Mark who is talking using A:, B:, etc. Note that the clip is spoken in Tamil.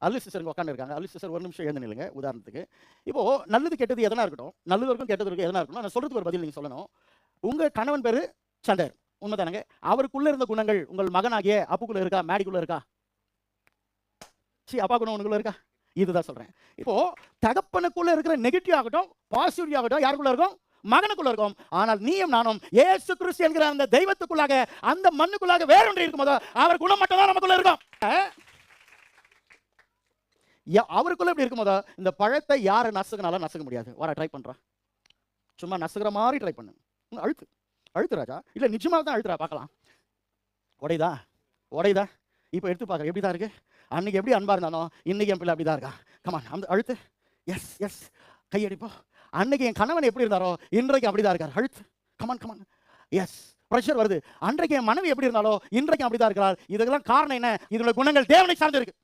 A: அல்லு சிஸ்டருங்க உட்காந்து இருக்காங்க. அல்லு சிஸ்டர் ஒரு நிமிஷம் எழுந்து நில்லுங்க. உதாரணத்துக்கு இப்போ நல்லது கெட்டது எதனா இருக்கட்டும், நல்லது இருக்கும் கெட்டது இருக்கும் எதனா இருக்கணும், நான் சொல்றதுக்கு ஒரு பதில் நீங்க சொல்லணும். உங்க கணவன் பேரு சண்டர், உண்மைதானங்க? அவருக்குள்ள இருந்த குணங்கள் உங்கள் மகனாகிய அப்புக்குள்ள இருக்கா, மேடிக்குள்ள இருக்கா? அப்பா குணம் உனக்குள்ள இருக்கா? இதுதான் சொல்றேன். இப்போ தகப்பனுக்குள்ள இருக்கிற நெகட்டிவ் ஆகட்டும் பாசிட்டிவ் ஆகட்டும் யாருக்குள்ள இருக்கும்? மகனுக்குள்ள இருக்கும். ஆனால் நீயும் நானும் இயேசு கிறிஸ்து என்கிற அந்த தெய்வத்துக்குள்ளாக, அந்த மண்ணுக்குள்ளாக வேற ஒன்று இருக்கும்போது அவர் குணம் மட்டும் தான் நமக்குள்ள இருக்கும். அவருக்குள்ள எப்படி இருக்கும்போது இந்த பழத்தை யாரை நசுக்கினாலும் நசுக்க முடியாது. வர ட்ரை பண்றான், சும்மா நசுக்கிற மாதிரி ட்ரை பண்ணு. அழுத்து அழுத்து ராஜா. இல்ல நிஜமாக தான் அழுத்துறா, பார்க்கலாம். உடையுதா உடையுதா? இப்போ எடுத்து பார்க்குறேன் எப்படி தான் இருக்கு. அன்னைக்கு எப்படி அன்பா இருந்தாலும் இன்னைக்கு என் பிள்ளை அப்படி தான் இருக்கா. கமான், அந்த அழுத்து. எஸ் எஸ், கையடிப்போம். அன்னைக்கு என் கணவன் எப்படி இருந்தாரோ இன்றைக்கு அப்படிதான் இருக்கார். அழுத்து. Come on come on. எஸ், ப்ரெஷர் வருது. அன்றைக்கு என் மனைவி எப்படி இருந்தாலோ இன்றைக்கு அப்படிதான் இருக்கிறார். இதுக்கெல்லாம் காரணம் என்ன? இதோட குணங்கள் தேவனை சார்ந்து இருக்கு.